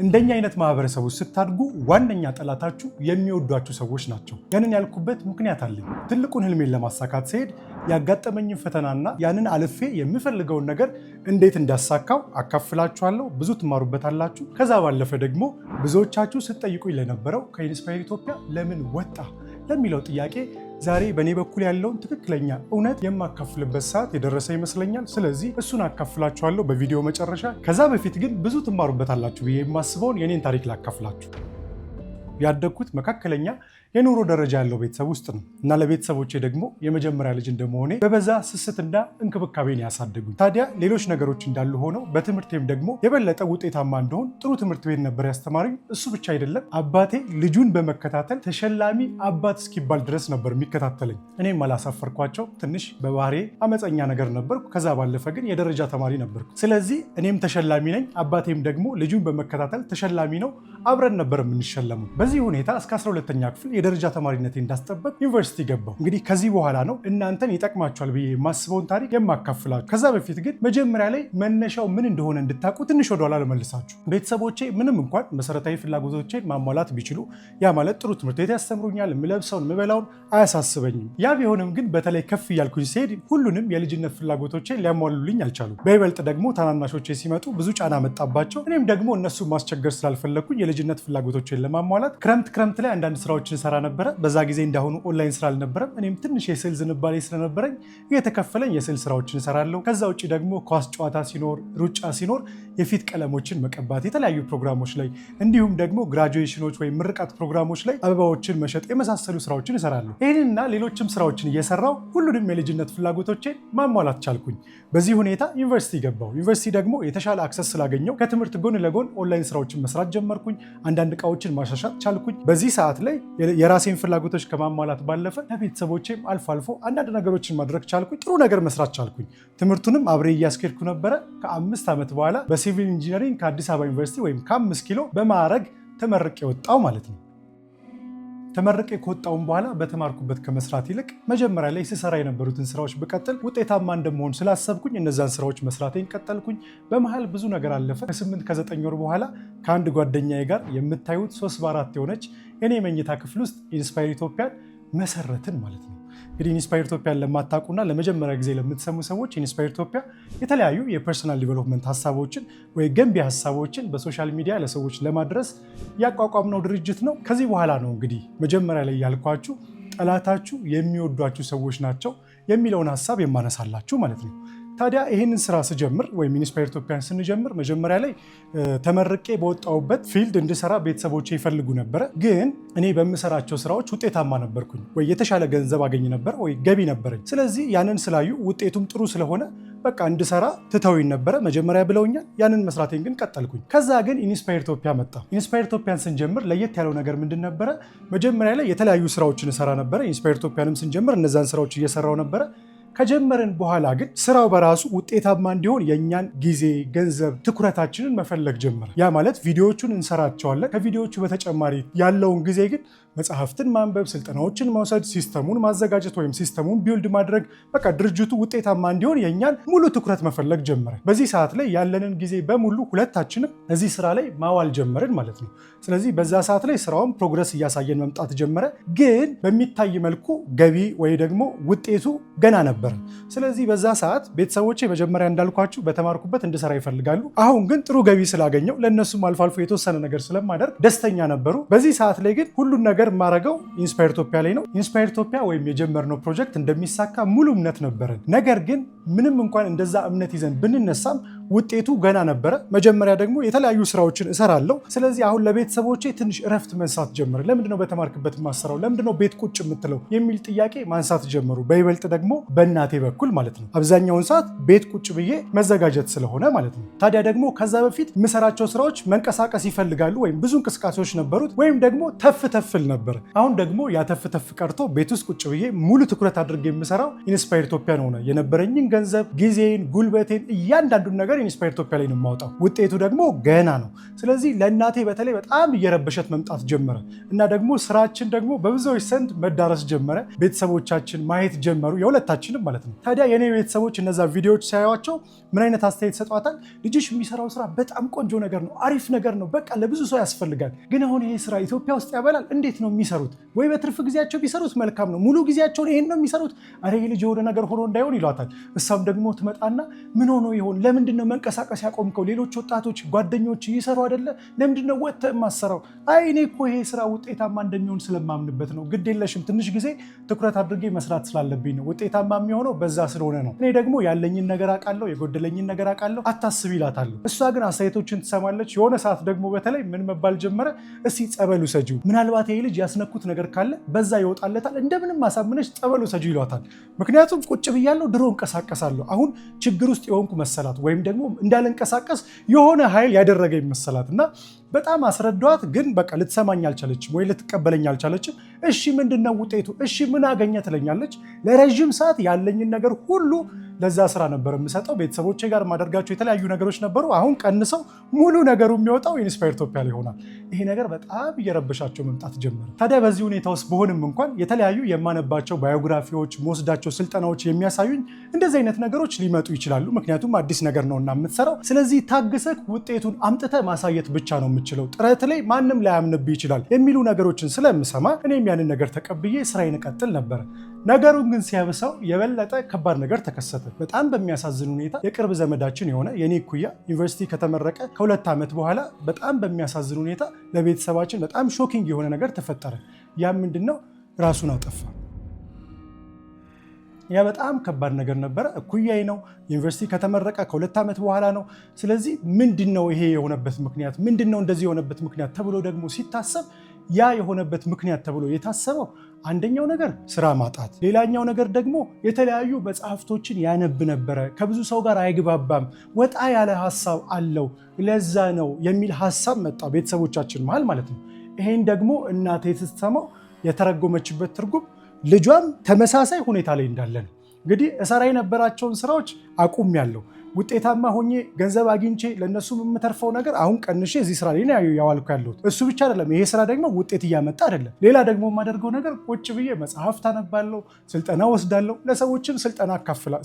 እንደኛ አይነት ማህበረሰቦች ስታድጉ ዋነኛ ጠላታችሁ የሚወዷችሁ ሰዎች ናቸው። ያንን ያልኩበት ምክንያት አለኝ። ትልቁን ህልሜን ለማሳካት ሲሄድ ያጋጠመኝን ፈተናና ያንን አልፌ የምፈልገውን ነገር እንዴት እንዳሳካው አካፍላችኋለሁ። ብዙ ትማሩበታላችሁ። ከዛ ባለፈ ደግሞ ብዙዎቻችሁ ስትጠይቁኝ ለነበረው ከኢንስፓየር ኢትዮጵያ ለምን ወጣ ለሚለው ጥያቄ ዛሬ በእኔ በኩል ያለውን ትክክለኛ እውነት የማካፍልበት ሰዓት የደረሰ ይመስለኛል። ስለዚህ እሱን አካፍላችኋለሁ በቪዲዮ መጨረሻ። ከዛ በፊት ግን ብዙ ትማሩበታላችሁ ብዬ የማስበውን የኔን ታሪክ ላካፍላችሁ። ያደግኩት መካከለኛ የኑሮ ደረጃ ያለው ቤተሰብ ውስጥ ነው እና ለቤተሰቦቼ ደግሞ የመጀመሪያ ልጅ እንደመሆኔ በበዛ ስስትና እንክብካቤን ያሳደጉኝ። ታዲያ ሌሎች ነገሮች እንዳሉ ሆነው በትምህርቴም ደግሞ የበለጠ ውጤታማ እንደሆን ጥሩ ትምህርት ቤት ነበር ያስተማሩኝ። እሱ ብቻ አይደለም፣ አባቴ ልጁን በመከታተል ተሸላሚ አባት እስኪባል ድረስ ነበር የሚከታተለኝ። እኔም አላሳፈርኳቸው። ትንሽ በባህሬ አመፀኛ ነገር ነበርኩ። ከዛ ባለፈ ግን የደረጃ ተማሪ ነበርኩ። ስለዚህ እኔም ተሸላሚ ነኝ፣ አባቴም ደግሞ ልጁን በመከታተል ተሸላሚ ነው። አብረን ነበር የምንሸለሙ። በዚህ ሁኔታ እስከ 12ኛ ክፍል የደረጃ ተማሪነቴ እንዳስጠበቅ ዩኒቨርሲቲ ገባሁ። እንግዲህ ከዚህ በኋላ ነው እናንተን ይጠቅማችኋል ብዬ የማስበውን ታሪክ የማካፍላችሁ። ከዛ በፊት ግን መጀመሪያ ላይ መነሻው ምን እንደሆነ እንድታውቁ ትንሽ ወደኋላ ልመልሳችሁ። ቤተሰቦቼ ምንም እንኳን መሰረታዊ ፍላጎቶቼን ማሟላት ቢችሉ፣ ያ ማለት ጥሩ ትምህርት ቤት ያስተምሩኛል፣ የምለብሰውን የምበላውን አያሳስበኝም። ያ ቢሆንም ግን በተለይ ከፍ እያልኩኝ ሲሄድ ሁሉንም የልጅነት ፍላጎቶቼን ሊያሟሉልኝ አልቻሉም። በይበልጥ ደግሞ ታናናሾቼ ሲመጡ ብዙ ጫና መጣባቸው። እኔም ደግሞ እነሱ ማስቸገር ስላልፈለግኩኝ የልጅነት ፍላጎቶቼን ለማሟላት ክረምት ላይ አንዳንድ ስራዎችን ሰራ ነበረ። በዛ ጊዜ እንዳሁኑ ኦንላይን ስራ አልነበረም። እኔም ትንሽ የስዕል ዝንባሌ ስለነበረኝ እየተከፈለኝ የስዕል ስራዎችን እሰራለሁ። ከዛ ውጭ ደግሞ ኳስ ጨዋታ ሲኖር፣ ሩጫ ሲኖር የፊት ቀለሞችን መቀባት፣ የተለያዩ ፕሮግራሞች ላይ እንዲሁም ደግሞ ግራጁዌሽኖች ወይም ምርቃት ፕሮግራሞች ላይ አበባዎችን መሸጥ የመሳሰሉ ስራዎችን እሰራለሁ። ይህንና ሌሎችም ስራዎችን እየሰራው ሁሉንም የልጅነት ፍላጎቶቼን ማሟላት ቻልኩኝ። በዚህ ሁኔታ ዩኒቨርሲቲ ገባሁ። ዩኒቨርሲቲ ደግሞ የተሻለ አክሰስ ስላገኘው ከትምህርት ጎን ለጎን ኦንላይን ስራዎችን መስራት ጀመርኩኝ። አንዳንድ እቃዎችን ማሻሻጥ ቻልኩኝ። በዚህ ሰዓት ላይ የራሴን ፍላጎቶች ከማሟላት ባለፈ ለቤተሰቦቼም አልፎ አልፎ አንዳንድ ነገሮችን ማድረግ ቻልኩኝ። ጥሩ ነገር መስራት ቻልኩኝ። ትምህርቱንም አብሬ እያስኬድኩ ነበረ። ከ5 ዓመት በኋላ በሲቪል ኢንጂነሪንግ ከአዲስ አበባ ዩኒቨርሲቲ ወይም ከ5 ኪሎ በማዕረግ ተመርቄ ወጣው ማለት ነው። ተመርቄ ከወጣውን በኋላ በተማርኩበት ከመስራት ይልቅ መጀመሪያ ላይ ስሰራ የነበሩትን ስራዎች ብቀጥል ውጤታማ እንደመሆን ስላሰብኩኝ እነዛን ስራዎች መስራቴን ቀጠልኩኝ። በመሃል ብዙ ነገር አለፈ። ከ8 ከ9 ወር በኋላ ከአንድ ጓደኛዬ ጋር የምታዩት 3x4 የሆነች የኔ መኝታ ክፍል ውስጥ ኢንስፓየር ኢትዮጵያን መሰረትን ማለት ነው። እንግዲህ ኢንስፓየር ኢትዮጵያን ለማታውቁና ለመጀመሪያ ጊዜ ለምትሰሙ ሰዎች ኢንስፓየር ኢትዮጵያ የተለያዩ የፐርሰናል ዲቨሎፕመንት ሀሳቦችን ወይ ገንቢ ሀሳቦችን በሶሻል ሚዲያ ለሰዎች ለማድረስ ያቋቋምነው ድርጅት ነው። ከዚህ በኋላ ነው እንግዲህ መጀመሪያ ላይ ያልኳችሁ ጠላታችሁ የሚወዷችሁ ሰዎች ናቸው የሚለውን ሀሳብ የማነሳላችሁ ማለት ነው። ታዲያ ይህንን ስራ ስጀምር ወይም ኢንስፓየር ኢትዮጵያን ስንጀምር መጀመሪያ ላይ ተመርቄ በወጣሁበት ፊልድ እንድሰራ ቤተሰቦቼ ይፈልጉ ነበረ። ግን እኔ በምሰራቸው ስራዎች ውጤታማ ነበርኩኝ፣ ወይ የተሻለ ገንዘብ አገኝ ነበር፣ ወይ ገቢ ነበረኝ። ስለዚህ ያንን ስላዩ ውጤቱም ጥሩ ስለሆነ በቃ እንድሰራ ትተውኝ ነበረ። መጀመሪያ ብለውኛል። ያንን መስራቴን ግን ቀጠልኩኝ። ከዛ ግን ኢንስፓየር ኢትዮጵያ መጣ። ኢንስፓየር ኢትዮጵያን ስንጀምር ለየት ያለው ነገር ምንድን ነበረ? መጀመሪያ ላይ የተለያዩ ስራዎችን እሰራ ነበረ። ኢንስፓየር ኢትዮጵያንም ስንጀምር እነዛን ስራዎች እየሰራው ነበረ። ከጀመርን በኋላ ግን ስራው በራሱ ውጤታማ እንዲሆን የእኛን ጊዜ፣ ገንዘብ፣ ትኩረታችንን መፈለግ ጀመረ። ያ ማለት ቪዲዮዎቹን እንሰራቸዋለን። ከቪዲዮዎቹ በተጨማሪ ያለውን ጊዜ ግን መጽሐፍትን ማንበብ፣ ስልጠናዎችን መውሰድ፣ ሲስተሙን ማዘጋጀት ወይም ሲስተሙን ቢውልድ ማድረግ፣ በቃ ድርጅቱ ውጤታማ እንዲሆን የእኛን ሙሉ ትኩረት መፈለግ ጀመረ። በዚህ ሰዓት ላይ ያለንን ጊዜ በሙሉ ሁለታችንም እዚህ ስራ ላይ ማዋል ጀመርን ማለት ነው። ስለዚህ በዛ ሰዓት ላይ ስራውን ፕሮግረስ እያሳየን መምጣት ጀመረ። ግን በሚታይ መልኩ ገቢ ወይ ደግሞ ውጤቱ ገና ነበር። ስለዚህ በዛ ሰዓት ቤተሰቦቼ መጀመሪያ እንዳልኳችሁ በተማርኩበት እንድሰራ ይፈልጋሉ። አሁን ግን ጥሩ ገቢ ስላገኘው ለእነሱም አልፎ አልፎ የተወሰነ ነገር ስለማደርግ ደስተኛ ነበሩ። በዚህ ሰዓት ላይ ግን ሁሉን ነገር ማረገው ኢንስፓየር ኢትዮጵያ ላይ ነው። ኢንስፓየር ኢትዮጵያ ወይም የጀመርነው ፕሮጀክት እንደሚሳካ ሙሉ እምነት ነበረን። ነገር ግን ምንም እንኳን እንደዛ እምነት ይዘን ብንነሳም ውጤቱ ገና ነበረ። መጀመሪያ ደግሞ የተለያዩ ስራዎችን እሰራለሁ። ስለዚህ አሁን ለቤተሰቦቼ ትንሽ እረፍት መንሳት ጀመረ። ለምንድነው በተማርክበት ማሰራው? ለምንድነው ቤት ቁጭ የምትለው? የሚል ጥያቄ ማንሳት ጀመሩ። በይበልጥ ደግሞ በእናቴ በኩል ማለት ነው። አብዛኛውን ሰዓት ቤት ቁጭ ብዬ መዘጋጀት ስለሆነ ማለት ነው። ታዲያ ደግሞ ከዛ በፊት የምሰራቸው ስራዎች መንቀሳቀስ ይፈልጋሉ፣ ወይም ብዙ እንቅስቃሴዎች ነበሩት፣ ወይም ደግሞ ተፍ ተፍል ነበር። አሁን ደግሞ ያተፍ ቀርቶ ቤት ውስጥ ቁጭ ብዬ ሙሉ ትኩረት አድርጌ የምሰራው ኢንስፓየር ኢትዮጵያን ሆነ። የነበረኝን ገንዘብ፣ ጊዜን፣ ጉልበቴን እያንዳንዱን ነገር ነገር ኢንስፓየር ኢትዮጵያ ላይ ነው የማወጣው። ውጤቱ ደግሞ ገና ነው። ስለዚህ ለእናቴ በተለይ በጣም እየረበሸት መምጣት ጀመረ እና ደግሞ ስራችን ደግሞ በብዙዎች ዘንድ መዳረስ ጀመረ። ቤተሰቦቻችን ማየት ጀመሩ፣ የሁለታችንም ማለት ነው። ታዲያ የኔ ቤተሰቦች እነዛ ቪዲዮዎች ሲያዩዋቸው ምን አይነት አስተያየት ሰጧታል? ልጅሽ የሚሰራው ስራ በጣም ቆንጆ ነገር ነው፣ አሪፍ ነገር ነው፣ በቃ ለብዙ ሰው ያስፈልጋል። ግን አሁን ይሄ ስራ ኢትዮጵያ ውስጥ ያበላል? እንዴት ነው የሚሰሩት? ወይ በትርፍ ጊዜያቸው ቢሰሩት መልካም ነው፣ ሙሉ ጊዜያቸውን ይሄን ነው የሚሰሩት? አረ ይሄ ልጅ የሆነ ነገር ሆኖ እንዳይሆን ይሏታል። እሷም ደግሞ ትመጣና ምን ሆኖ ይሆን? ለምንድን ነው መንቀሳቀስ ያቆምከው? ሌሎች ወጣቶች ጓደኞች ይሰሩ አይደለ? ለምንድን ነው ወጥተህ የማሰራው? አይ እኔ እኮ ይሄ ስራ ውጤታማ እንደሚሆን ስለማምንበት ነው። ግድ የለሽም፣ ትንሽ ጊዜ ትኩረት አድርጌ መስራት ስላለብኝ ነው። ውጤታማ የሚሆነው በዛ ስለሆነ ነው። እኔ ደግሞ ያለኝን ነገር አውቃለሁ፣ የጎደለኝን ነገር አውቃለሁ፣ አታስቢ ይላታለሁ። እሷ ግን አስተያየቶችን ትሰማለች። የሆነ ሰዓት ደግሞ በተለይ ምን መባል ጀመረ? እስቲ ጸበሉ ሰጂው፣ ምናልባት ይሄ ልጅ ያስነኩት ነገር ካለ በዛ ይወጣለታል፣ እንደምንም ማሳምነች ጸበሉ ሰጂው ይሏታል። ምክንያቱም ቁጭ ብያለሁ፣ ድሮ እንቀሳቀሳለሁ፣ አሁን ችግር ውስጥ የሆንኩ መሰላት፣ ወይም ደግሞ እንዳልንቀሳቀስ የሆነ ኃይል ያደረገ መሰላት እና በጣም አስረዷት። ግን በቃ ልትሰማኝ አልቻለችም ወይ ልትቀበለኝ አልቻለችም። እሺ ምንድነው ውጤቱ? እሺ ምን አገኘ ትለኛለች። ለረዥም ሰዓት ያለኝን ነገር ሁሉ ለዛ ስራ ነበር የምሰጠው። ቤተሰቦቼ ጋር ማደርጋቸው የተለያዩ ነገሮች ነበሩ። አሁን ቀንሰው ሙሉ ነገሩ የሚወጣው ኢንስፓየር ኢትዮጵያ ላይ ይሆናል። ይሄ ነገር በጣም እየረበሻቸው መምጣት ጀመረ። ታዲያ በዚህ ሁኔታ ውስጥ በሆንም እንኳን የተለያዩ የማነባቸው ባዮግራፊዎች፣ መወስዳቸው ስልጠናዎች የሚያሳዩኝ እንደዚህ አይነት ነገሮች ሊመጡ ይችላሉ። ምክንያቱም አዲስ ነገር ነውና የምትሰራው። ስለዚህ ታግሰህ ውጤቱን አምጥተህ ማሳየት ብቻ ነው የምችለው፣ ጥረት ላይ ማንም ላያምንብህ ይችላል የሚሉ ነገሮችን ስለምሰማ እኔም ያንን ነገር ተቀብዬ ስራዬን እቀጥል ነበረ። ነገሩን ግን ሲያብሰው የበለጠ ከባድ ነገር ተከሰተ። በጣም በሚያሳዝን ሁኔታ የቅርብ ዘመዳችን የሆነ የኔ እኩያ ዩኒቨርሲቲ ከተመረቀ ከ2 ዓመት በኋላ በጣም በሚያሳዝን ሁኔታ ለቤተሰባችን በጣም ሾኪንግ የሆነ ነገር ተፈጠረ። ያ ምንድነው? ራሱን አጠፋ። ያ በጣም ከባድ ነገር ነበረ። እኩያዬ ነው። ዩኒቨርሲቲ ከተመረቀ ከ2 ዓመት በኋላ ነው። ስለዚህ ምንድነው ይሄ የሆነበት ምክንያት? ምንድነው እንደዚህ የሆነበት ምክንያት ተብሎ ደግሞ ሲታሰብ ያ የሆነበት ምክንያት ተብሎ የታሰበው አንደኛው ነገር ስራ ማጣት፣ ሌላኛው ነገር ደግሞ የተለያዩ መጽሐፍቶችን ያነብ ነበረ። ከብዙ ሰው ጋር አይግባባም፣ ወጣ ያለ ሀሳብ አለው፣ ለዛ ነው የሚል ሀሳብ መጣ ቤተሰቦቻችን መሃል ማለት ነው። ይሄን ደግሞ እናቴ ስትሰማው የተረጎመችበት ትርጉም ልጇም ተመሳሳይ ሁኔታ ላይ እንዳለ ነው። እንግዲህ እሰራ የነበራቸውን ስራዎች አቁሜያለሁ፣ ውጤታማ ሆኜ ገንዘብ አግኝቼ ለነሱ የምተርፈው ነገር አሁን ቀንሼ እዚህ ስራ ላይ ነው ያዋልኩ ያለሁት። እሱ ብቻ አይደለም፣ ይሄ ስራ ደግሞ ውጤት እያመጣ አይደለም። ሌላ ደግሞ የማደርገው ነገር ቁጭ ብዬ መጽሐፍ ታነባለሁ፣ ስልጠና ወስዳለሁ፣ ለሰዎችም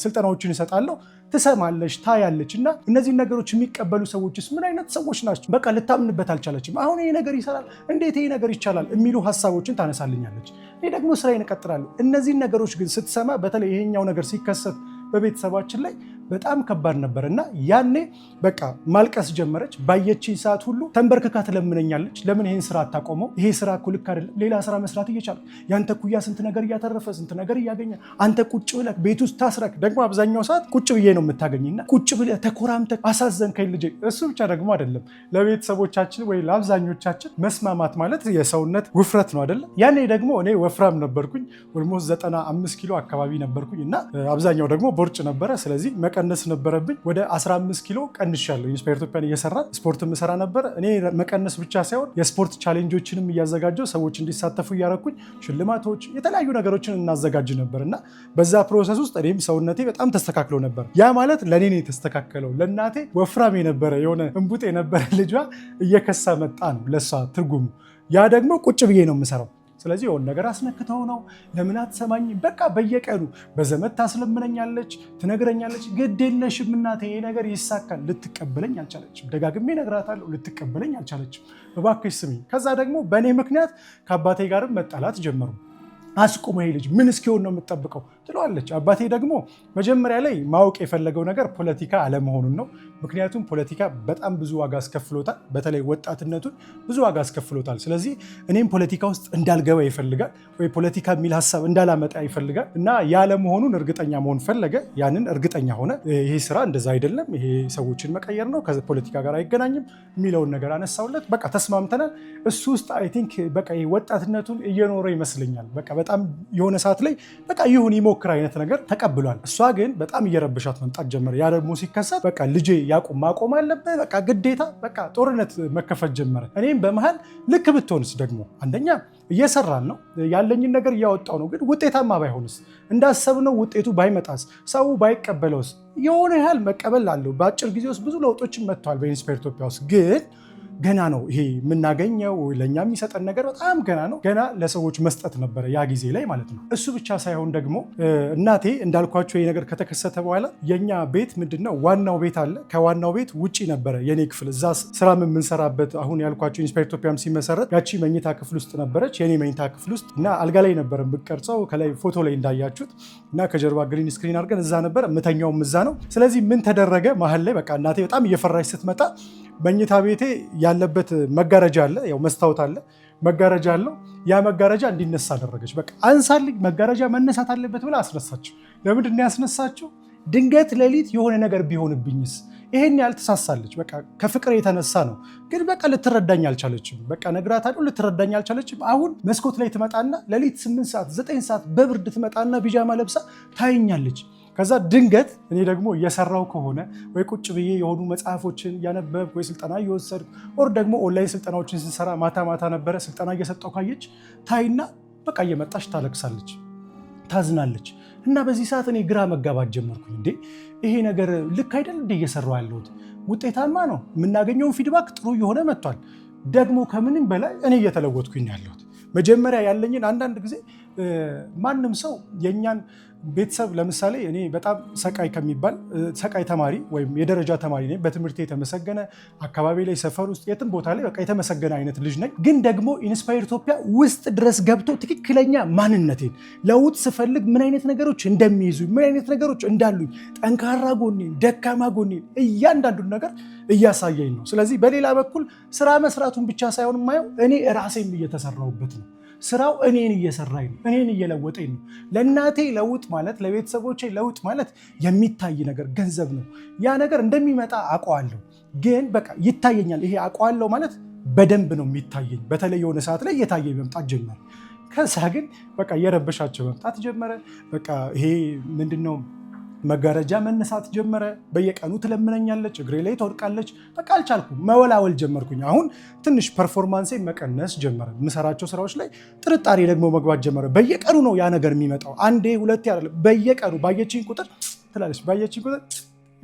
ስልጠናዎችን እሰጣለሁ። ትሰማለች፣ ታያለች። እና እነዚህን ነገሮች የሚቀበሉ ሰዎችስ ምን አይነት ሰዎች ናቸው? በቃ ልታምንበት አልቻለችም። አሁን ይሄ ነገር ይሰራል፣ እንዴት ይሄ ነገር ይቻላል የሚሉ ሀሳቦችን ታነሳልኛለች። እኔ ደግሞ ስራዬን እቀጥላለሁ። እነዚህን ነገሮች ግን ስትሰማ፣ በተለይ ይሄኛው ነገር ሲከሰት በቤተሰባችን ላይ በጣም ከባድ ነበር እና ያኔ በቃ ማልቀስ ጀመረች። ባየችኝ ሰዓት ሁሉ ተንበርክካ ትለምነኛለች። ለምን ይሄን ስራ አታቆመው? ይሄ ስራ እኮ ልክ አይደለም። ሌላ ስራ መስራት እየቻለ ያንተ ኩያ ስንት ነገር እያተረፈ ስንት ነገር እያገኘ አንተ ቁጭ ብለህ ቤት ውስጥ ታስረክ። ደግሞ አብዛኛው ሰዓት ቁጭ ብዬ ነው የምታገኝና ቁጭ ብለህ ተኮራምተህ አሳዘንከኝ ልጄ። እሱ ብቻ ደግሞ አይደለም፣ ለቤተሰቦቻችን ወይ ለአብዛኞቻችን መስማማት ማለት የሰውነት ውፍረት ነው አይደለም። ያኔ ደግሞ እኔ ወፍራም ነበርኩኝ። ኦልሞስት 95 ኪሎ አካባቢ ነበርኩኝ እና አብዛኛው ደግሞ ቦርጭ ነበረ። ስለዚህ መቀነስ ነበረብኝ። ወደ 15 ኪሎ ቀንሻለሁ። ኢንስፓየር ኢትዮጵያን እየሰራን ስፖርት የምሰራ ነበር። እኔ መቀነስ ብቻ ሳይሆን የስፖርት ቻሌንጆችንም እያዘጋጀው ሰዎች እንዲሳተፉ እያረኩኝ ሽልማቶች፣ የተለያዩ ነገሮችን እናዘጋጅ ነበር እና በዛ ፕሮሰስ ውስጥ እኔም ሰውነቴ በጣም ተስተካክሎ ነበር። ያ ማለት ለእኔ ነው የተስተካከለው። ለእናቴ ወፍራም የነበረ የሆነ እንቡጥ የነበረ ልጇ እየከሳ መጣ ነው ለእሷ ትርጉሙ። ያ ደግሞ ቁጭ ብዬ ነው የምሰራው። ስለዚህ የሆነ ነገር አስነክተው ነው። ለምን አትሰማኝ? በቃ በየቀኑ በዘመድ ታስለምነኛለች፣ ትነግረኛለች። ግድ የለሽም እናቴ ይሄ ነገር ይሳካል። ልትቀበለኝ አልቻለችም። ደጋግሜ እነግራታለሁ፣ ልትቀበለኝ አልቻለችም። እባክሽ ስሚ። ከዛ ደግሞ በእኔ ምክንያት ከአባቴ ጋርም መጣላት ጀመሩ። አስቁሞ ይሄ ልጅ ምን እስኪሆን ነው የምትጠብቀው ትለዋለች። አባቴ ደግሞ መጀመሪያ ላይ ማወቅ የፈለገው ነገር ፖለቲካ አለመሆኑን ነው። ምክንያቱም ፖለቲካ በጣም ብዙ ዋጋ አስከፍሎታል። በተለይ ወጣትነቱን ብዙ ዋጋ አስከፍሎታል። ስለዚህ እኔም ፖለቲካ ውስጥ እንዳልገባ ይፈልጋል፣ ወይ ፖለቲካ የሚል ሀሳብ እንዳላመጣ ይፈልጋል እና ያለመሆኑን እርግጠኛ መሆን ፈለገ። ያንን እርግጠኛ ሆነ። ይሄ ስራ እንደዛ አይደለም፣ ይሄ ሰዎችን መቀየር ነው፣ ከፖለቲካ ጋር አይገናኝም የሚለውን ነገር አነሳውለት። በቃ ተስማምተናል። እሱ ውስጥ አይ ቲንክ በቃ ወጣትነቱን እየኖረ ይመስለኛል። በቃ በጣም የሆነ ሰዓት ላይ በቃ ይሁን ይሞክር ልሞክር አይነት ነገር ተቀብሏል። እሷ ግን በጣም እየረበሻት መምጣት ጀመረ። ያ ደግሞ ሲከሰት በቃ ልጄ ማቆም አለበት በቃ ግዴታ በቃ ጦርነት መከፈት ጀመረ። እኔም በመሃል ልክ ብትሆንስ ደግሞ አንደኛ እየሰራን ነው ያለኝን ነገር እያወጣው ነው፣ ግን ውጤታማ ባይሆንስ እንዳሰብነው ውጤቱ ባይመጣስ ሰው ባይቀበለውስ? የሆነ ያህል መቀበል አለው። በአጭር ጊዜ ውስጥ ብዙ ለውጦችን መጥተዋል በኢንስፓየር ኢትዮጵያ ውስጥ ግን ገና ነው ይሄ የምናገኘው ለእኛ የሚሰጠን ነገር በጣም ገና ነው። ገና ለሰዎች መስጠት ነበረ ያ ጊዜ ላይ ማለት ነው። እሱ ብቻ ሳይሆን ደግሞ እናቴ እንዳልኳቸው ይሄ ነገር ከተከሰተ በኋላ የኛ ቤት ምንድነው ዋናው ቤት አለ። ከዋናው ቤት ውጪ ነበረ የኔ ክፍል፣ እዛ ስራ የምንሰራበት አሁን ያልኳቸው ኢንስፓየር ኢትዮጵያም ሲመሰረት ያቺ መኝታ ክፍል ውስጥ ነበረች፣ የኔ መኝታ ክፍል ውስጥ እና አልጋ ላይ ነበረ የምቀርጸው ከላይ ፎቶ ላይ እንዳያችሁት እና ከጀርባ ግሪን ስክሪን አድርገን እዛ ነበረ የምተኛውም እዛ ነው። ስለዚህ ምን ተደረገ መሀል ላይ በቃ እናቴ በጣም እየፈራች ስትመጣ መኝታ ቤቴ ያለበት መጋረጃ አለ፣ ያው መስታወት አለ፣ መጋረጃ አለው። ያ መጋረጃ እንዲነሳ አደረገች። በቃ አንሳልኝ መጋረጃ መነሳት አለበት ብላ አስነሳችው። ለምንድን ነው ያስነሳችው? ድንገት ሌሊት የሆነ ነገር ቢሆንብኝስ? ይሄን ያልተሳሳለች በቃ ከፍቅር የተነሳ ነው። ግን በቃ ልትረዳኝ አልቻለችም። በቃ ነግራታለሁ፣ ልትረዳኝ አልቻለችም። አሁን መስኮት ላይ ትመጣና ሌሊት 8 ሰዓት 9 ሰዓት በብርድ ትመጣና ቢጃማ ለብሳ ታይኛለች። ከዛ ድንገት እኔ ደግሞ እየሰራው ከሆነ ወይ ቁጭ ብዬ የሆኑ መጽሐፎችን እያነበብኩ ወይ ስልጠና እየወሰድኩ ኦር ደግሞ ኦንላይን ስልጠናዎችን ስንሰራ ማታ ነበረ ስልጠና እየሰጠው ካየች ታይና በቃ እየመጣች ታለቅሳለች፣ ታዝናለች። እና በዚህ ሰዓት እኔ ግራ መጋባት ጀመርኩኝ። እንዴ ይሄ ነገር ልክ አይደል እንደ እየሰራው ያለሁት ውጤታማ ነው፣ የምናገኘውን ፊድባክ ጥሩ እየሆነ መጥቷል። ደግሞ ከምንም በላይ እኔ እየተለወጥኩኝ ያለሁት መጀመሪያ ያለኝን አንዳንድ ጊዜ ማንም ሰው የኛን ቤተሰብ ለምሳሌ እኔ በጣም ሰቃይ ተማሪ ወይም የደረጃ ተማሪ ነኝ። በትምህርቴ የተመሰገነ አካባቢ ላይ ሰፈር ውስጥ የትም ቦታ ላይ በቃ የተመሰገነ አይነት ልጅ ነኝ። ግን ደግሞ ኢንስፓየር ኢትዮጵያ ውስጥ ድረስ ገብቶ ትክክለኛ ማንነቴን ለውጥ ስፈልግ ምን አይነት ነገሮች እንደሚይዙ ምን አይነት ነገሮች እንዳሉኝ ጠንካራ ጎኔን፣ ደካማ ጎኔን እያንዳንዱን ነገር እያሳየኝ ነው። ስለዚህ በሌላ በኩል ስራ መስራቱን ብቻ ሳይሆን የማየው እኔ ራሴም እየተሰራሁበት ነው። ስራው እኔን እየሰራኝ ነው፣ እኔን እየለወጠኝ ነው። ለእናቴ ለውጥ ማለት ለቤተሰቦቼ ለውጥ ማለት የሚታይ ነገር ገንዘብ ነው። ያ ነገር እንደሚመጣ አውቀዋለሁ፣ ግን በቃ ይታየኛል። ይሄ አውቀዋለሁ ማለት በደንብ ነው የሚታየኝ። በተለይ የሆነ ሰዓት ላይ እየታየኝ መምጣት ጀመረ። ከዛ ግን በቃ እየረበሻቸው መምጣት ጀመረ። በቃ ይሄ ምንድነው መጋረጃ መነሳት ጀመረ። በየቀኑ ትለምነኛለች፣ እግሬ ላይ ትወድቃለች። በቃ አልቻልኩም፣ መወላወል ጀመርኩኝ። አሁን ትንሽ ፐርፎርማንሴ መቀነስ ጀመረ። የምሰራቸው ስራዎች ላይ ጥርጣሬ ደግሞ መግባት ጀመረ። በየቀኑ ነው ያ ነገር የሚመጣው፣ አንዴ ሁለቴ አይደለም። በየቀኑ ባየችኝ ቁጥር ትላለች፣ ባየችኝ ቁጥር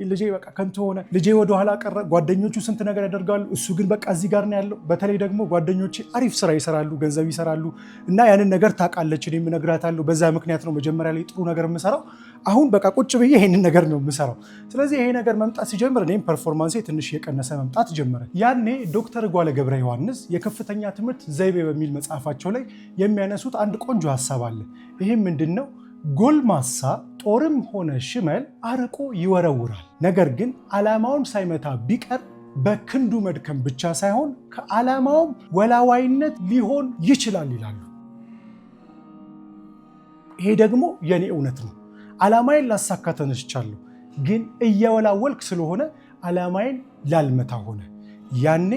ልጄ በቃ ከንቱ ሆነ፣ ልጄ ወደኋላ ቀረ። ጓደኞቹ ስንት ነገር ያደርጋሉ፣ እሱ ግን በቃ እዚህ ጋር ነው ያለው። በተለይ ደግሞ ጓደኞቼ አሪፍ ስራ ይሰራሉ፣ ገንዘብ ይሰራሉ እና ያንን ነገር ታውቃለች፣ እኔም እነግራታለሁ። በዛ ምክንያት ነው መጀመሪያ ላይ ጥሩ ነገር የምሰራው። አሁን በቃ ቁጭ ብዬ ይሄንን ነገር ነው የምሰራው። ስለዚህ ይሄ ነገር መምጣት ሲጀምር እኔም ፐርፎርማንሴ ትንሽ የቀነሰ መምጣት ጀመረ። ያኔ ዶክተር ጓለ ገብረ ዮሐንስ የከፍተኛ ትምህርት ዘይቤ በሚል መጽሐፋቸው ላይ የሚያነሱት አንድ ቆንጆ ሀሳብ አለ። ይሄም ምንድን ነው? ጎልማሳ ጦርም ሆነ ሽመል አርቆ ይወረውራል፣ ነገር ግን ዓላማውን ሳይመታ ቢቀር በክንዱ መድከም ብቻ ሳይሆን ከዓላማውም ወላዋይነት ሊሆን ይችላል ይላሉ። ይሄ ደግሞ የኔ እውነት ነው። ዓላማዬን ላሳካ ተነስቻለሁ፣ ግን እየወላወልክ ስለሆነ ዓላማዬን ላልመታ ሆነ። ያኔ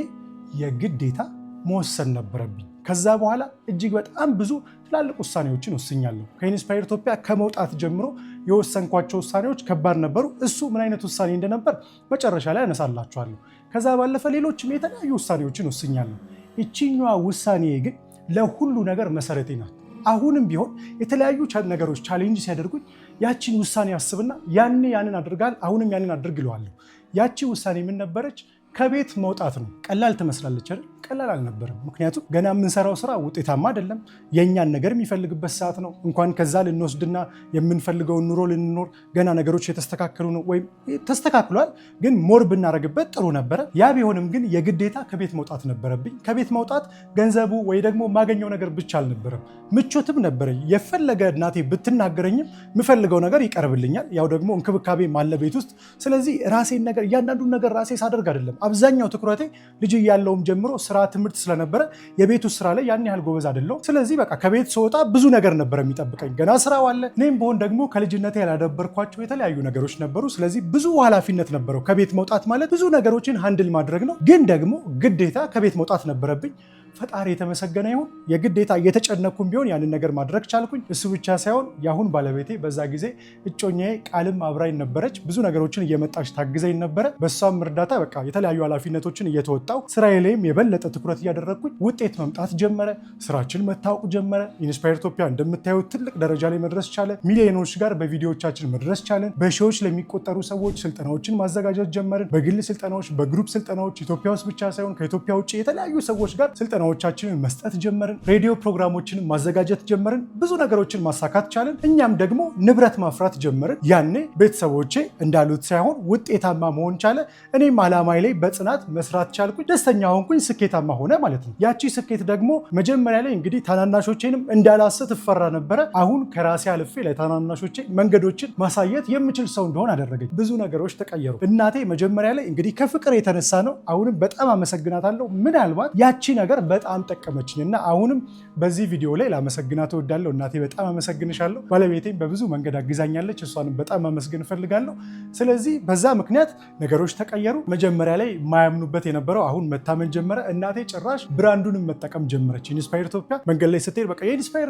የግዴታ መወሰን ነበረብኝ። ከዛ በኋላ እጅግ በጣም ብዙ ትላልቅ ውሳኔዎችን ወስኛለሁ። ከኢንስፓየር ኢትዮጵያ ከመውጣት ጀምሮ የወሰንኳቸው ውሳኔዎች ከባድ ነበሩ። እሱ ምን አይነት ውሳኔ እንደነበር መጨረሻ ላይ አነሳላችኋለሁ። ከዛ ባለፈ ሌሎችም የተለያዩ ውሳኔዎችን ወስኛለሁ። ይችኛዋ ውሳኔ ግን ለሁሉ ነገር መሰረቴ ናት። አሁንም ቢሆን የተለያዩ ነገሮች ቻሌንጅ ሲያደርጉኝ ያቺን ውሳኔ አስብና ያኔ ያንን አድርጋል፣ አሁንም ያንን አድርግ እለዋለሁ። ያቺ ውሳኔ ምን ነበረች? ከቤት መውጣት ነው። ቀላል ትመስላለች አይደል? ቀላል አልነበረም። ምክንያቱም ገና የምንሰራው ስራ ውጤታማ አይደለም። የእኛን ነገር የሚፈልግበት ሰዓት ነው። እንኳን ከዛ ልንወስድና የምንፈልገውን ኑሮ ልንኖር ገና ነገሮች የተስተካከሉ ነው፣ ወይም ተስተካክሏል፣ ግን ሞር ብናደርግበት ጥሩ ነበረ። ያ ቢሆንም ግን የግዴታ ከቤት መውጣት ነበረብኝ። ከቤት መውጣት ገንዘቡ ወይ ደግሞ የማገኘው ነገር ብቻ አልነበረም፣ ምቾትም ነበረኝ። የፈለገ እናቴ ብትናገረኝም የምፈልገው ነገር ይቀርብልኛል። ያው ደግሞ እንክብካቤ ማለ ቤት ውስጥ። ስለዚህ ራሴን ነገር እያንዳንዱን ነገር ራሴ ሳደርግ አይደለም። አብዛኛው ትኩረቴ ልጅ እያለውም ጀምሮ ስራ ትምህርት ስለነበረ የቤቱ ስራ ላይ ያን ያህል ጎበዝ አይደለሁም። ስለዚህ በቃ ከቤት ስወጣ ብዙ ነገር ነበር የሚጠብቀኝ። ገና ስራው አለ። እኔም በሆን ደግሞ ከልጅነቴ ያላደበርኳቸው የተለያዩ ነገሮች ነበሩ። ስለዚህ ብዙ ኃላፊነት ነበረው። ከቤት መውጣት ማለት ብዙ ነገሮችን ሃንድል ማድረግ ነው። ግን ደግሞ ግዴታ ከቤት መውጣት ነበረብኝ። ፈጣሪ የተመሰገነ ይሁን። የግዴታ እየተጨነኩም ቢሆን ያንን ነገር ማድረግ ቻልኩኝ። እሱ ብቻ ሳይሆን የአሁን ባለቤቴ በዛ ጊዜ እጮኛዬ ቃልም አብራኝ ነበረች። ብዙ ነገሮችን እየመጣች ታግዘኝ ነበረ። በሷም እርዳታ በቃ የተለያዩ ኃላፊነቶችን እየተወጣው ስራዬ ላይም የበለጠ ትኩረት እያደረግኩኝ ውጤት መምጣት ጀመረ። ስራችን መታወቅ ጀመረ። ኢንስፓየር ኢትዮጵያ እንደምታዩት ትልቅ ደረጃ ላይ መድረስ ቻለ። ሚሊዮኖች ጋር በቪዲዮዎቻችን መድረስ ቻለን። በሺዎች ለሚቆጠሩ ሰዎች ስልጠናዎችን ማዘጋጀት ጀመርን። በግል ስልጠናዎች፣ በግሩፕ ስልጠናዎች ኢትዮጵያ ውስጥ ብቻ ሳይሆን ከኢትዮጵያ ውጭ የተለያዩ ሰዎች ጋር ስልጠናዎቻችንን መስጠት ጀመርን። ሬዲዮ ፕሮግራሞችን ማዘጋጀት ጀመርን። ብዙ ነገሮችን ማሳካት ቻለን። እኛም ደግሞ ንብረት ማፍራት ጀመርን። ያኔ ቤተሰቦቼ እንዳሉት ሳይሆን ውጤታማ መሆን ቻለ። እኔም አላማይ ላይ በጽናት መስራት ቻልኩኝ። ደስተኛ ሆንኩኝ። ስኬታማ ሆነ ማለት ነው። ያቺ ስኬት ደግሞ መጀመሪያ ላይ እንግዲህ ታናናሾቼንም እንዳላሰት እፈራ ነበረ። አሁን ከራሴ አልፌ ለታናናሾቼ መንገዶችን ማሳየት የምችል ሰው እንደሆን አደረገኝ። ብዙ ነገሮች ተቀየሩ። እናቴ መጀመሪያ ላይ እንግዲህ ከፍቅር የተነሳ ነው። አሁንም በጣም አመሰግናታለሁ። ምናልባት ያቺ ነገር በጣም ጠቀመችኝ እና አሁንም በዚህ ቪዲዮ ላይ ላመሰግናት እወዳለሁ። እናቴ በጣም አመሰግንሻለሁ። ባለቤቴም በብዙ መንገድ አግዛኛለች። እሷንም በጣም አመስገን እፈልጋለሁ። ስለዚህ በዛ ምክንያት ነገሮች ተቀየሩ። መጀመሪያ ላይ የማያምኑበት የነበረው አሁን መታመን ጀመረ። እናቴ ጭራሽ ብራንዱንም መጠቀም ጀመረች። ኢንስፓየር ኢትዮጵያ መንገድ ላይ ስትሄድ በቃ የኢንስፓየር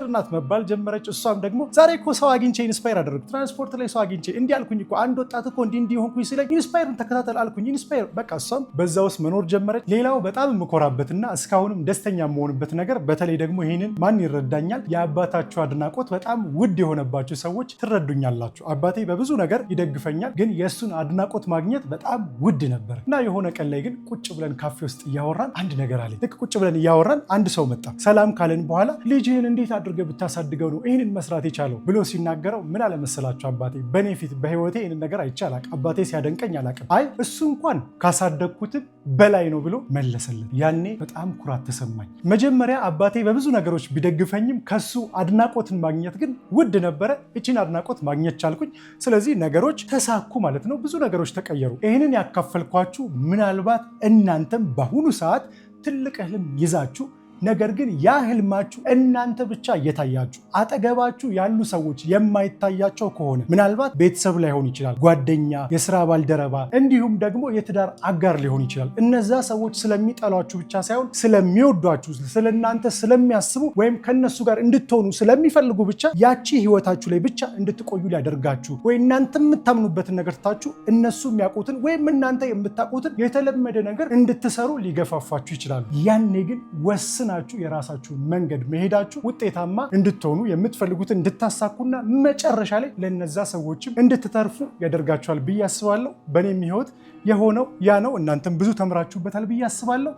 እናት መባል ጀመረች። እሷም ደግሞ ዛሬ እኮ ሰው አግኝቼ ኢንስፓየር አደረግኩ፣ ትራንስፖርት ላይ ሰው አግኝቼ እንዲህ አልኩኝ እኮ አንድ ወጣት እኮ እንዲህ ሆንኩኝ ሲለኝ ኢንስፓየርን ተከታተል አልኩኝ። ኢንስፓየር በቃ እሷም በዛ ውስጥ መኖር ጀመረች። ሌላው በጣም የምኮራበትና እስካሁንም ደስተኛ የምሆንበት ነገር በተለይ ደግሞ ይህንን ማን ይረዳኛል፣ የአባታችሁ አድናቆት በጣም ውድ የሆነባችሁ ሰዎች ትረዱኛላችሁ። አባቴ በብዙ ነገር ይደግፈኛል፣ ግን የእሱን አድናቆት ማግኘት በጣም ውድ ነበር እና የሆነ ቀን ላይ ግን ቁጭ ብለን ካፌ ውስጥ እያወራን አንድ ነገር አለኝ። ልክ ቁጭ ብለን እያወራን አንድ ሰው መጣ። ሰላም ካለን በኋላ ልጅህን እንዴት አድርገህ ብታሳድገው ነው ይህንን መስራት የቻለው ብሎ ሲናገረው ምን አለመሰላችሁ አባቴ በእኔ ፊት በህይወቴ ይህንን ነገር አይቼ አላቅም። አባቴ ሲያደንቀኝ አላቅም። አይ እሱ እንኳን ካሳደግኩትም በላይ ነው ብሎ መለሰልን። ያኔ በጣም ኩራት ተሰማኝ። መጀመሪያ አባቴ በብዙ ነገሮች ቢደግፈኝም ከሱ አድናቆትን ማግኘት ግን ውድ ነበረ። እቺን አድናቆት ማግኘት ቻልኩኝ። ስለዚህ ነገሮች ተሳኩ ማለት ነው። ብዙ ነገሮች ተቀየሩ። ይህንን ያካፈልኳችሁ ምናልባት እናንተም በአሁኑ ሰዓት ትልቅ ህልም ይዛችሁ ነገር ግን ያ ህልማችሁ እናንተ ብቻ እየታያችሁ አጠገባችሁ ያሉ ሰዎች የማይታያቸው ከሆነ ምናልባት ቤተሰብ ላይሆን ይችላል፣ ጓደኛ፣ የስራ ባልደረባ እንዲሁም ደግሞ የትዳር አጋር ሊሆን ይችላል። እነዛ ሰዎች ስለሚጠሏችሁ ብቻ ሳይሆን ስለሚወዷችሁ፣ ስለእናንተ ስለሚያስቡ ወይም ከነሱ ጋር እንድትሆኑ ስለሚፈልጉ ብቻ ያቺ ህይወታችሁ ላይ ብቻ እንድትቆዩ ሊያደርጋችሁ ወይ እናንተ የምታምኑበትን ነገር ትታችሁ እነሱ የሚያውቁትን ወይም እናንተ የምታውቁትን የተለመደ ነገር እንድትሰሩ ሊገፋፋችሁ ይችላሉ። ያኔ ግን ወስን ናችሁ የራሳችሁን መንገድ መሄዳችሁ ውጤታማ እንድትሆኑ የምትፈልጉትን እንድታሳኩና መጨረሻ ላይ ለነዛ ሰዎችም እንድትተርፉ ያደርጋችኋል ብዬ አስባለሁ። በእኔም ህይወት የሆነው ያ ነው። እናንተም ብዙ ተምራችሁበታል ብዬ አስባለሁ።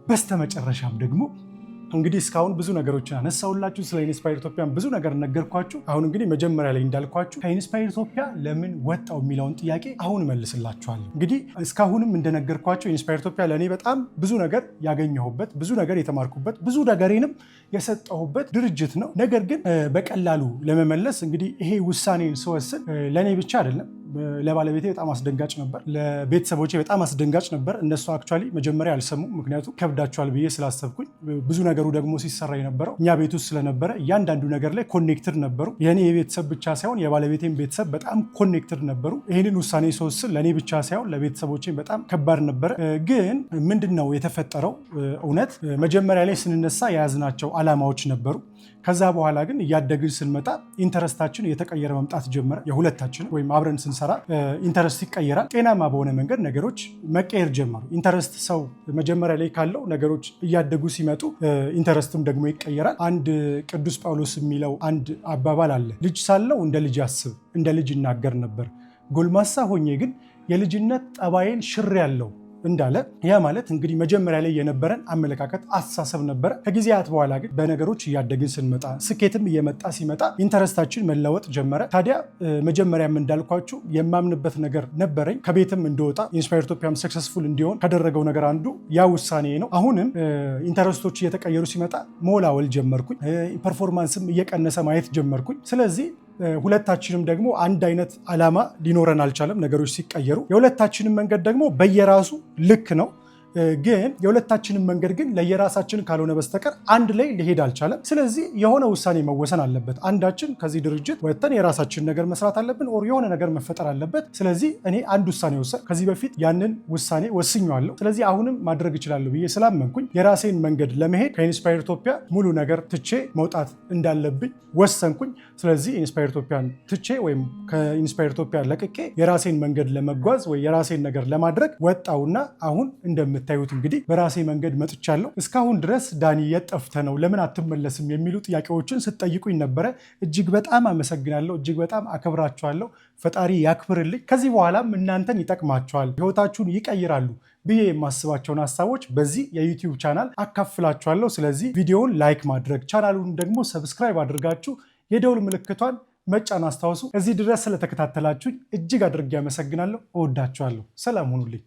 በስተመጨረሻም ደግሞ እንግዲህ እስካሁን ብዙ ነገሮችን አነሳውላችሁ። ስለ ኢንስፓየር ኢትዮጵያን ብዙ ነገር ነገርኳችሁ። አሁን እንግዲህ መጀመሪያ ላይ እንዳልኳችሁ ከኢንስፓየር ኢትዮጵያ ለምን ወጣው የሚለውን ጥያቄ አሁን መልስላችኋለሁ። እንግዲህ እስካሁንም እንደነገርኳችሁ ኢንስፓየር ኢትዮጵያ ለእኔ በጣም ብዙ ነገር ያገኘሁበት፣ ብዙ ነገር የተማርኩበት፣ ብዙ ነገሬንም የሰጠሁበት ድርጅት ነው። ነገር ግን በቀላሉ ለመመለስ እንግዲህ ይሄ ውሳኔን ስወስን ለእኔ ብቻ አይደለም፣ ለባለቤቴ በጣም አስደንጋጭ ነበር፣ ለቤተሰቦቼ በጣም አስደንጋጭ ነበር። እነሱ አክቹዋሊ መጀመሪያ አልሰሙም፣ ምክንያቱም ከብዳቸዋል ብዬ ስላሰብኩኝ። ብዙ ነገሩ ደግሞ ሲሰራ የነበረው እኛ ቤት ውስጥ ስለነበረ እያንዳንዱ ነገር ላይ ኮኔክትድ ነበሩ። የኔ የቤተሰብ ብቻ ሳይሆን የባለቤቴም ቤተሰብ በጣም ኮኔክትድ ነበሩ። ይህንን ውሳኔ ስወስን ለእኔ ብቻ ሳይሆን ለቤተሰቦቼ በጣም ከባድ ነበረ። ግን ምንድን ነው የተፈጠረው? እውነት መጀመሪያ ላይ ስንነሳ የያዝናቸው ዓላማዎች ነበሩ። ከዛ በኋላ ግን እያደግን ስንመጣ ኢንተረስታችን እየተቀየረ መምጣት ጀመረ። የሁለታችን ወይም አብረን ስንሰራ ኢንተረስት ይቀየራል። ጤናማ በሆነ መንገድ ነገሮች መቀየር ጀመሩ። ኢንተረስት ሰው መጀመሪያ ላይ ካለው ነገሮች እያደጉ ሲመጡ ኢንተረስትም ደግሞ ይቀየራል። አንድ ቅዱስ ጳውሎስ የሚለው አንድ አባባል አለ። ልጅ ሳለው እንደ ልጅ አስብ፣ እንደ ልጅ ይናገር ነበር፣ ጎልማሳ ሆኜ ግን የልጅነት ጠባዬን ሽር ያለው እንዳለ። ያ ማለት እንግዲህ መጀመሪያ ላይ የነበረን አመለካከት፣ አስተሳሰብ ነበረ። ከጊዜያት በኋላ ግን በነገሮች እያደግን ስንመጣ ስኬትም እየመጣ ሲመጣ ኢንተረስታችን መለወጥ ጀመረ። ታዲያ መጀመሪያም እንዳልኳችሁ የማምንበት ነገር ነበረኝ። ከቤትም እንደወጣ ኢንስፓየር ኢትዮጵያም ሰክሰስፉል እንዲሆን ካደረገው ነገር አንዱ ያ ውሳኔ ነው። አሁንም ኢንተረስቶች እየተቀየሩ ሲመጣ መወላወል ጀመርኩኝ። ፐርፎርማንስም እየቀነሰ ማየት ጀመርኩኝ። ስለዚህ ሁለታችንም ደግሞ አንድ አይነት ዓላማ ሊኖረን አልቻለም። ነገሮች ሲቀየሩ የሁለታችንም መንገድ ደግሞ በየራሱ ልክ ነው። ግን የሁለታችንን መንገድ ግን ለየራሳችን ካልሆነ በስተቀር አንድ ላይ ሊሄድ አልቻለም። ስለዚህ የሆነ ውሳኔ መወሰን አለበት። አንዳችን ከዚህ ድርጅት ወጥተን የራሳችን ነገር መስራት አለብን፣ ኦር የሆነ ነገር መፈጠር አለበት። ስለዚህ እኔ አንድ ውሳኔ ወሰን ከዚህ በፊት ያንን ውሳኔ ወስኛለሁ። ስለዚህ አሁንም ማድረግ እችላለሁ ብዬ ስላመንኩኝ የራሴን መንገድ ለመሄድ ከኢንስፓየር ኢትዮጵያ ሙሉ ነገር ትቼ መውጣት እንዳለብኝ ወሰንኩኝ። ስለዚህ ኢንስፓየር ኢትዮጵያን ትቼ ወይም ከኢንስፓየር ኢትዮጵያ ለቅቄ የራሴን መንገድ ለመጓዝ ወይ የራሴን ነገር ለማድረግ ወጣውና አሁን እንደምታዩት እንግዲህ በራሴ መንገድ መጥቻለሁ። እስካሁን ድረስ ዳኒ የት ጠፍተህ ነው ለምን አትመለስም የሚሉ ጥያቄዎችን ስትጠይቁኝ ነበረ። እጅግ በጣም አመሰግናለሁ። እጅግ በጣም አከብራችኋለሁ። ፈጣሪ ያክብርልኝ። ከዚህ በኋላም እናንተን ይጠቅማችኋል፣ ህይወታችሁን ይቀይራሉ ብዬ የማስባቸውን ሀሳቦች በዚህ የዩቲዩብ ቻናል አካፍላችኋለሁ። ስለዚህ ቪዲዮውን ላይክ ማድረግ፣ ቻናሉን ደግሞ ሰብስክራይብ አድርጋችሁ የደውል ምልክቷን መጫን አስታውሱ። እዚህ ድረስ ስለተከታተላችሁኝ እጅግ አድርጌ አመሰግናለሁ። እወዳችኋለሁ። ሰላም ሁኑልኝ።